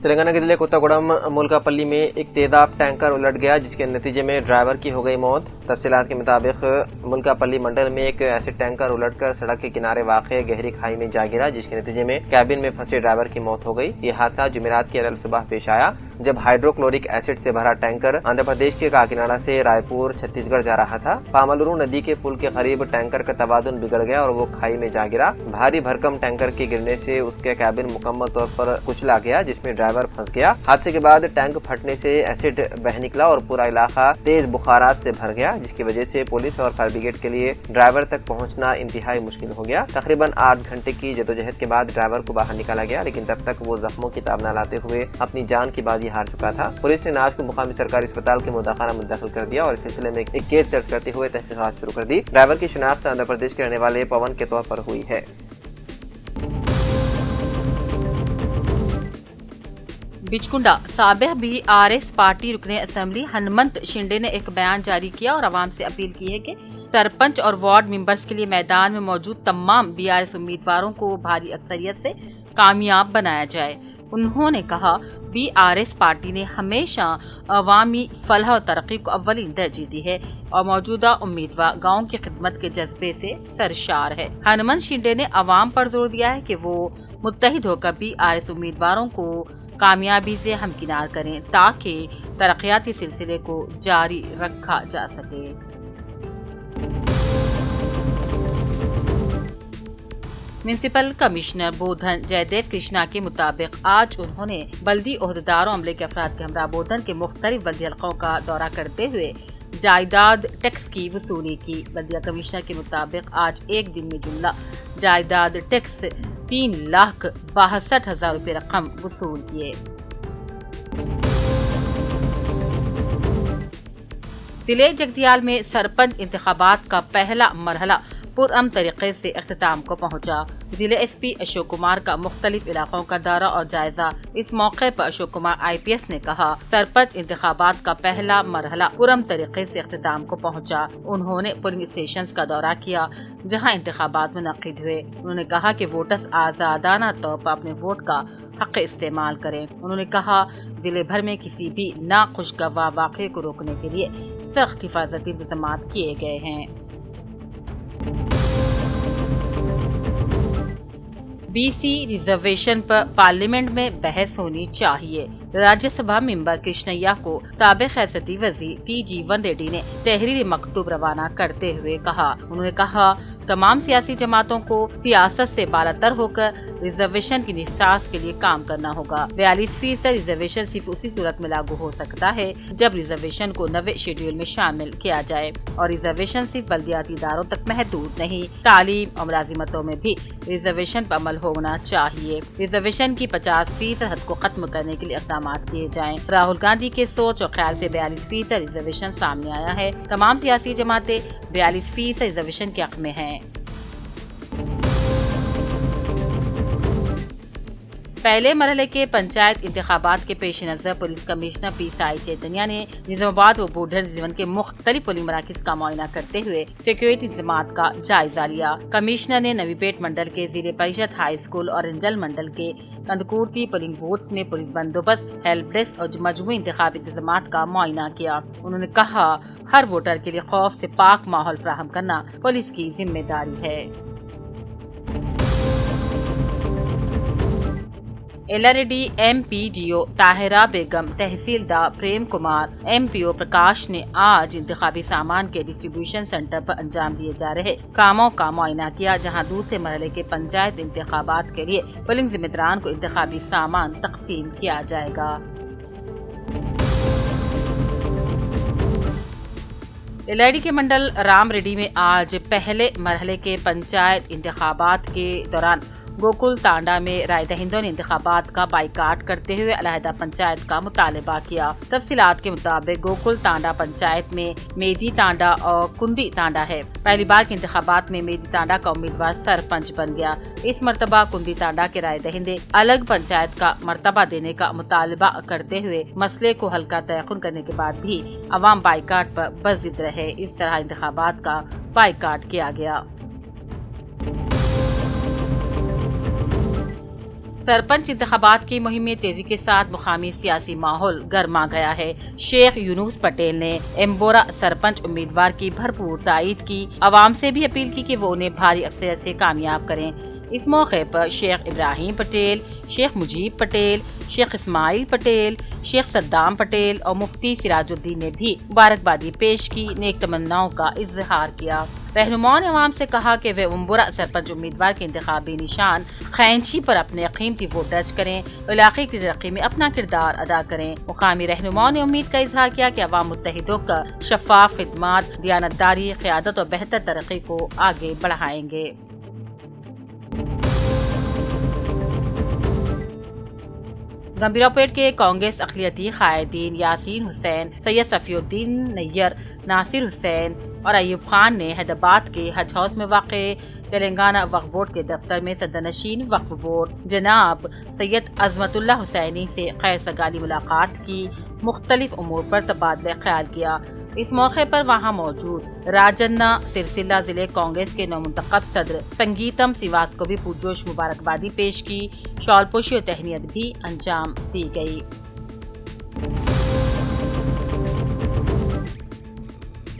तेलंगाना के जिले कोत्तागुड़म मुल्कापल्ली में एक तेजाब टैंकर उलट गया, जिसके नतीजे में ड्राइवर की हो गई मौत। तफसीलात के मुताबिक मुल्कापल्ली मंडल में एक एसिड टैंकर उलटकर सड़क के किनारे वाक़ गहरी खाई में जा गिरा, जिसके नतीजे में कैबिन में फंसे ड्राइवर की मौत हो गई। ये हादसा जुमेरात की अरल सुबह पेश आया, जब हाइड्रोक्लोरिक एसिड से भरा टैंकर आंध्र प्रदेश के काकीनाडा से रायपुर छत्तीसगढ़ जा रहा था। पामालुरु नदी के पुल के करीब टैंकर का तवादुन बिगड़ गया और वो खाई में जा गिरा। भारी भरकम टैंकर के गिरने से उसके कैबिन मुकम्मल तौर पर कुचला गया, जिसमें ड्राइवर फंस गया। हादसे के बाद टैंक फटने से एसिड बह निकला और पूरा इलाका तेज बुखारात से भर गया, जिसकी वजह से पुलिस और फायर ब्रिगेड के लिए ड्राइवर तक पहुंचना इंतहाई मुश्किल हो गया। तकरीबन 8 घंटे की जदोजहद के बाद ड्राइवर को बाहर निकाला गया, लेकिन तब तक वो जख्मों की ताब न लाते हुए अपनी जान की बाजी हार चुका था। पुलिस ने नाज को मुकामी सरकारी अस्पताल के मुदाखाना मुंतकिल कर दिया और इस सिलसिले में एक केस दर्ज करते हुए तहकीकात शुरू कर दी। ड्राइवर की शिनाख्त आंध्र प्रदेश के रहने वाले पवन के तौर पर हुई है। बिचकुंडा साबिक BRS पार्टी रुकने असेंबली हनुमंत शिंदे ने एक बयान जारी किया और आवाम से अपील की है कि सरपंच और वार्ड मेंबर्स के लिए मैदान में मौजूद तमाम BRS उम्मीदवारों को भारी अक्सरियत से कामयाब बनाया जाए। उन्होंने कहा, BRS पार्टी ने हमेशा अवामी फलाह और तरक्की को अव्वलीन तरजीह दी है और मौजूदा उम्मीदवार गाँव की खिदमत के जज्बे से सरशार है। हनुमंत शिंदे ने अवाम पर जोर दिया है कि वो मुत्तहिद होकर BRS उम्मीदवारों को कामयाबी से हमकिनार करें ताकि तरक्याती सिलसिले को जारी रखा जा सके। म्युनिसिपल कमिश्नर बोधन जयदेव कृष्णा के मुताबिक आज उन्होंने बल्दी ओहदेदारों अमले के अफराद के हमरा बोधन के मुख्तलिफ बल्दी हल्कों का दौरा करते हुए जायदाद टैक्स की वसूली की। बल्दिया कमिश्नर के मुताबिक आज एक दिन में जुमला जायदाद टैक्स 3,62,000 रुपए रकम वसूल किए। जिले जगतियाल में सरपंच इंतखाबात का पहला मरहला पुरअमन तरीके से अख्तिताम को पहुंचा। जिले SP अशोक कुमार का मुख्तलिफ इलाकों का दौरा और जायजा। इस मौके पर अशोक कुमार IPS ने कहा, सरपंच इंतखाबात का पहला मरहला पुरअमन तरीके से अख्तिताम को पहुंचा। उन्होंने पोलिंग स्टेशन का दौरा किया जहां इंतखाबात मुनक्किद हुए। उन्होंने कहा कि वोटर्स आजादाना तौर पर अपने वोट का हक इस्तेमाल करें। उन्होंने कहा, जिले भर में किसी भी नाखुशगवार वाक़े को रोकने के लिए सख्त हिफाजती इंतजाम किए गए हैं। BC रिजर्वेशन पर पार्लियामेंट में बहस होनी चाहिए। राज्यसभा मेंबर कृष्णैया को साबिक हैसियती वज़ीर TG1 रेड्डी ने तहरीरी मकतूब रवाना करते हुए कहा। उन्होंने कहा, तमाम सियासी जमातों को सियासत से बालातर होकर रिजर्वेशन की निस्तार के लिए काम करना होगा। 42% रिजर्वेशन सिर्फ उसी सूरत में लागू हो सकता है जब रिजर्वेशन को नवे शेड्यूल में शामिल किया जाए और रिजर्वेशन सिर्फ बल्दियाती इदारों तक महदूद नहीं, तालीम और मुलाजिमतों में भी रिजर्वेशन पर अमल होना चाहिए। रिजर्वेशन की 50% हद को खत्म करने के लिए इक़दाम किए जाएं। राहुल गांधी के सोच और ख्याल से 42% रिजर्वेशन सामने आया है। तमाम सियासी जमातें 42% रिजर्वेशन के हक में हैं। पहले मरहले के पंचायत इंतखाबात के पेश नजर police commissioner P Sai Chaitanya ने निजामाबाद व बूढ़र जीवन के मुख्तलिफ पोलिंग मराकज का मुआयना करते हुए सिक्योरिटी इंतजामात का जायजा लिया। कमिश्नर ने नवीपेट मंडल के जिले परिषद हाई स्कूल और इंजल मंडल के कंदकुर्ती पोलिंग बूथ में पुलिस बंदोबस्त, हेल्प डेस्क और मजमूई इंतखाबी इंतजामात का मुआयना किया। उन्होंने कहा, हर वोटर के लिए खौफ से पाक माहौल फराहम करना पुलिस की जिम्मेदारी है। LRD MPDO ताहिरा बेगम, तहसीलदार प्रेम कुमार, MPO प्रकाश ने आज इंतखाबी सामान के डिस्ट्रीब्यूशन सेंटर पर अंजाम दिए जा रहे कामों का मुआयना किया, जहां दूसरे मरहले के पंचायत इंतखाबात के लिए पोलिंग जिम्मेदारान को इंतखाबी सामान तकसीम किया जाएगा। LRD के मंडल राम रेड्डी में आज पहले मरहले के पंचायत इंतखाबात के दौरान गोकुल तांडा में राय दहिंदों ने इंतखाबात का बाइकाट करते हुए अलहदा पंचायत का मुतालबा किया। तफसीलात के मुताबिक गोकुल तांडा पंचायत में मेदी तांडा और कुंदी तांडा है। पहली बार के इंतखाबात में मेदी तांडा का उम्मीदवार सरपंच बन गया। इस मर्तबा कुंदी तांडा के राय दहिंदे अलग पंचायत का मर्तबा देने का मुतालबा करते हुए मसले को हल्का तयखुन करने के बाद भी अवाम बाइकाट पर बज़िद रहे। इस तरह इंतखाबात का बाइकाट किया गया। सरपंच इंतखाबात की मुहिम में तेजी के साथ मुकामी सियासी माहौल गर्मा गया है। शेख यूनुस पटेल ने एम्बोरा सरपंच उम्मीदवार की भरपूर तायीद की। अवाम से भी अपील की कि वो उन्हें भारी अक्सरियत से कामयाब करें। इस मौके पर शेख इब्राहिम पटेल, शेख मुजीब पटेल, शेख इस्माइल पटेल, शेख सद्दाम पटेल और मुफ्ती सिराजुद्दीन ने भी मुबारकबादी पेश की, नेक तमन्नाओं का इजहार किया। रहनुमाओं ने अवाम से कहा कि वे उम्बुरा सरपंच उम्मीदवार के इंतखाबी निशान खैंची पर अपने कीमती वोट दर्ज करें, इलाके की तरक्की में अपना किरदार अदा करें। मुकामी रहनुमाओं ने उम्मीद का इजहार किया कि अवाम मुत्तहिद होकर शफाफ खिदमत, दियानतदारी, क़यादत और बेहतर तरक्की को आगे बढ़ाएंगे। गंभीरापेट के कांग्रेस अक़लियती कायदीन यासीन हुसैन, सैयद सफीउद्दीन नैयर, नासिर हुसैन और अयूब खान ने हैदराबाद के हज हाउस में वाक़े तेलंगाना वक्फ बोर्ड के दफ्तर में सदरनशीन वक्फ बोर्ड जनाब सैयद अज़मतुल्लाह हुसैनी से खैर सगाली मुलाकात की, मुख्तलिफ उमूर पर तबादला ख्याल किया। इस मौके पर वहां मौजूद राजन्ना सिरसिला जिले कांग्रेस के नवमुंतखब सदर संगीतम सिवास को भी पुरजोश मुबारकबादी पेश की। शॉलपोशी और तहनीत भी अंजाम दी गई।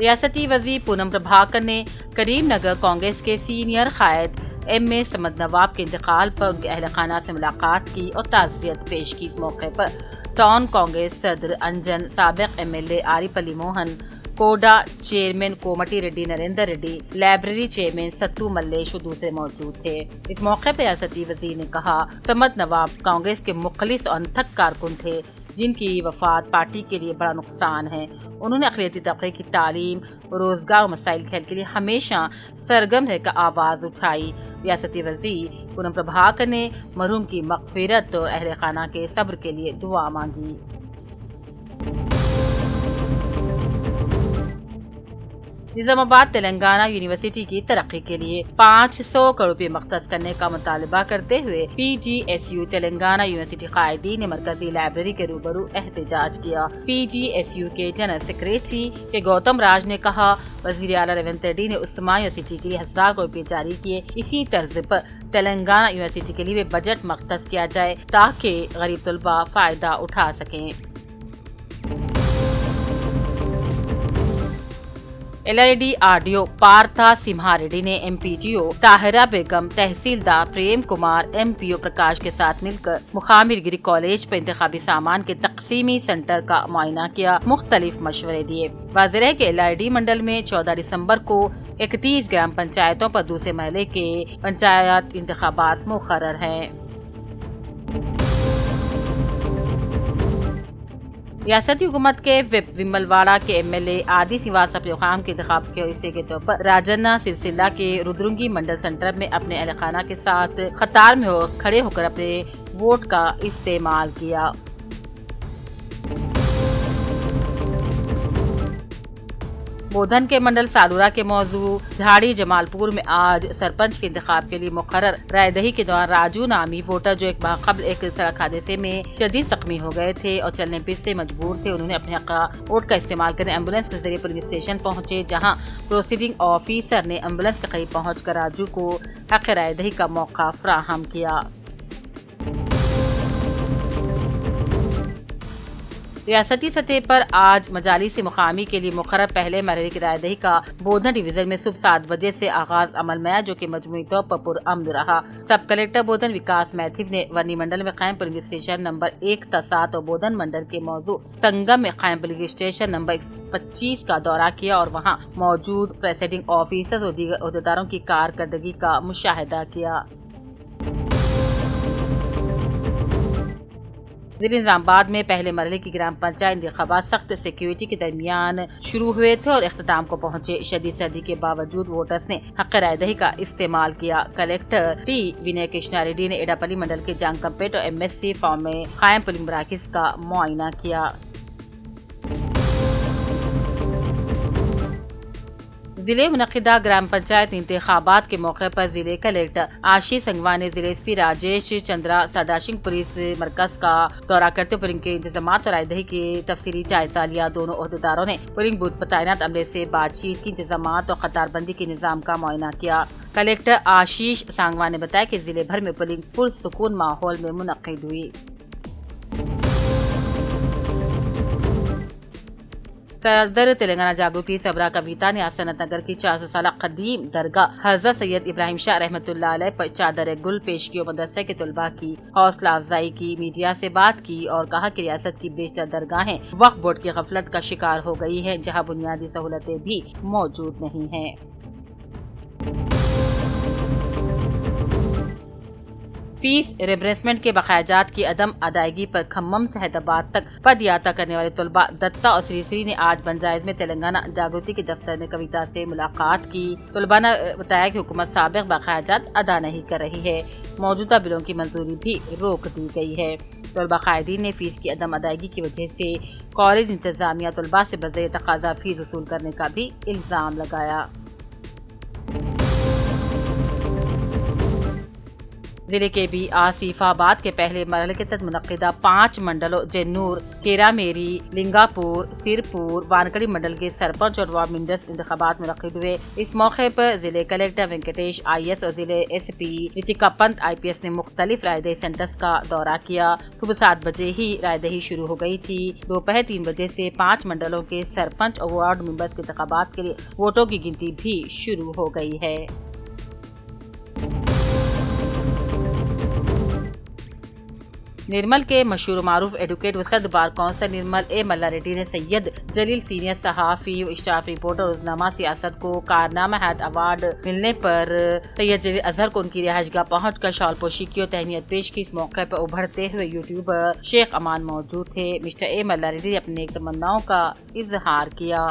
रियासती वज़ीर पूनम प्रभाकर ने करीम नगर कांग्रेस के सीनियर कायद एम.ए. समद नवाब के इंतकाल पर उनके अहल खाना से मुलाकात की और ताज़ियत पेश की। इस मौके पर टाउन कांग्रेस सदर अंजन, साबिक एमएलए आरिफ अली मोहन, कोडा चेयरमैन कोमटी रेड्डी नरेंद्र रेड्डी, लाइब्रेरी चेयरमैन सत्तू मल्लेश और दूसरे मौजूद थे। इस मौके पर रियासती वज़ीर ने कहा, समद नवाब कांग्रेस के मुखलिस और अनथक कारकुन थे जिनकी वफात पार्टी के लिए बड़ा नुकसान है। उन्होंने अक़लियती तबके की तालीम, रोजगार और मसाइल के हल के लिए हमेशा सरगर्म रहकर आवाज़ उठाई। रियासती वज़ीर पूनम प्रभाकर ने मरहूम की मग़फ़िरत और अहले खाना के सब्र के लिए दुआ मांगी। निजामाबाद तेलंगाना यूनिवर्सिटी की तरक्की के लिए 500 करोड़ रुपए मख्तस करने का मुतालबा करते हुए PGSU तेलंगाना यूनिवर्सिटी कायदीन ने मरकजी लाइब्रेरी के रूबरू एहतजाज किया। PGSU के जनरल सेक्रेटरी के गौतम राज ने कहा, वज़ीर आला रेवंत रेड्डी ने उस्मान यूनिवर्सिटी के लिए 1000 करोड़ रुपए जारी किए। इसी तर्ज पर तेलंगाना यूनिवर्सिटी के लिए बजट मख्तस किया जाए ताकि गरीब तलबा फायदा उठा सकें। LIDRDO पार्था सिम्हा रेड्डी ने MPGO ताहिरा बेगम, तहसीलदार प्रेम कुमार, MPO प्रकाश के साथ मिलकर मुकामी डिग्री कॉलेज पर इंतखाबी सामान के तकसीमी सेंटर का मुआयना किया, मुख्तलिफ मशवरे दिए। वाज़ेह है कि LID मंडल में 14 दिसंबर को 31 ग्राम पंचायतों पर दूसरे मरहले के पंचायत इंतखाबात मुकर्रर हैं। रियासती हुकूमत के विप विमलवाड़ा के MLA आदि सिवास अपने मुकाम के इंतखाब के हिस्से के तौर पर राजन्ना सिलसिला के रुद्रंगी मंडल सेंटर में अपने अहल खाना के साथ कतार में खड़े होकर अपने वोट का इस्तेमाल किया। बोधन के मंडल सालूरा के मौजू झाड़ी जमालपुर में आज सरपंच के इंतखाब के लिए मुकर्रर रायदही के दौरान राजू नामी वोटर जो एक माह कबल एक सड़क हादसे में शदीद जख्मी हो गए थे और चलने फिरने से मजबूर थे, उन्होंने अपने हक वोट का इस्तेमाल करने एम्बुलेंस के जरिए पुलिस स्टेशन पहुंचे, जहां प्रोसीडिंग ऑफिसर ने एम्बुलेंस के करीब पहुंचकर राजू को हक रायदही का मौका फराहम किया। रियासती सतह पर आज मजालिस मुकामी के लिए मुकर्रर पहले मरहले की रायदही का बोधन डिवीजन में सुबह 7 बजे से आगाज अमल में आया, जो कि मजमूई तौर पर पुरअमन रहा। सब कलेक्टर बोधन विकास मैथिव ने वर्नी मंडल में कायम पुलिस स्टेशन नंबर 1 ta 7 और बोधन मंडल के मौजू संगम में कायम पुलिस स्टेशन नंबर 25 का दौरा किया और वहां मौजूद प्रेसिडिंग ऑफिसर्स और दीगर अहदेदारों की कारकर्दगी का मुशाहिदा किया। ضلع نظام آباد میں پہلے مرحلے کی گرام پنچایت انتخابات سخت سیکیورٹی کے درمیان شروع ہوئے تھے اور اختتام کو پہنچے۔ شدید سردی کے باوجود ووٹرز نے حق رائے دہی کا استعمال کیا۔ کلیکٹر ٹی وینے کرشنا ریڈی نے ایڈاپلی منڈل کے جانگمپیٹ اور MSC فارم میں قائم پولنگ مراکز کا معائنہ کیا۔ ضلع منعقدہ گرام پنچایت انتخابات کے موقع پر ضلع کلیکٹر آشیش سنگوان نے ضلع SP راجیش چندرا سداشنگ پولیس مرکز کا دورہ کرتے پولنگ کے انتظامات اور رائے دہی کی تفصیلی جائزہ لیا۔ دونوں عہدیداروں نے پولنگ بوتھ پر تعینات عملے سے بات چیت کی، انتظامات اور قطار بندی کے نظام کا معائنہ کیا۔ کلیکٹر آشیش سانگوان نے بتایا کہ ضلع بھر میں پولنگ پرسکون ماحول میں منعقد ہوئی۔ صدر تلنگانہ جاگرتی سبرا کویتا نے آج سنت نگر کی 400 سالہ قدیم درگاہ حضرت سید ابراہیم شاہ رحمۃ اللہ علیہ پر چادر گل پیش کی اور مدرسے کے طلباء کی حوصلہ افزائی کی، میڈیا سے بات کی اور کہا کہ ریاست کی بیشتر درگاہیں وقف بورڈ کی غفلت کا شکار ہو گئی ہیں، جہاں بنیادی سہولتیں بھی موجود نہیں ہیں۔ فیس ریمبرسمنٹ کے بقایا جات کی عدم ادائیگی پر کھمم سے حیدرآباد تک پد یاترا کرنے والے طلباء دتا اور سری نے آج پنچایت میں تلنگانہ جاگرتی کے دفتر میں کویتا سے ملاقات کی۔ طلباء نے بتایا کہ حکومت سابق بقایا جات ادا نہیں کر رہی ہے، موجودہ بلوں کی منظوری بھی روک دی گئی ہے۔ طلباء قائدین نے فیس کی عدم ادائیگی کی وجہ سے کالج انتظامیہ طلباء سے بغیر تقاضا فیس وصول کرنے کا بھی الزام لگایا۔ ضلع کے بھی آصف آباد کے پہلے مرحلے کے تحت منعقدہ 5 منڈلوں جنور، کیرا میری، لنگاپور، سرپور، وانکڑی منڈل کے سرپنچ اور وارڈ ممبرز انتخابات منعقد ہوئے۔ اس موقع پر ضلع کلیکٹر وینکٹیش IS اور ضلع SP رتیکا پنت IPS نے مختلف رائے دہی سینٹرز کا دورہ کیا۔ صبح 7 بجے ہی رائے دہی شروع ہو گئی تھی۔ دوپہر 3 بجے سے 5 منڈلوں کے سرپنچ اور وارڈ ممبرز کے انتخابات کے لیے ووٹوں کی گنتی بھی شروع ہو گئی ہے۔ نرمل کے مشہور و معروف ایڈوکیٹ و صدر بار کونسل نرمل اے ملا ریڈی نے سید جلیل سینئر صحافی و اسٹاف رپورٹر روزنامہ سیاست کو کارنامہ حیات ایوارڈ ملنے پر سید جلیل اظہر کو ان کی رہائش گاہ پہنچ کر شال پوشی کی اور تہنیت پیش کی۔ اس موقع پر ابھرتے ہوئے یوٹیوبر شیخ امان موجود تھے۔ مسٹر اے ملا ریڈی نے اپنے تمناؤں کا اظہار کیا۔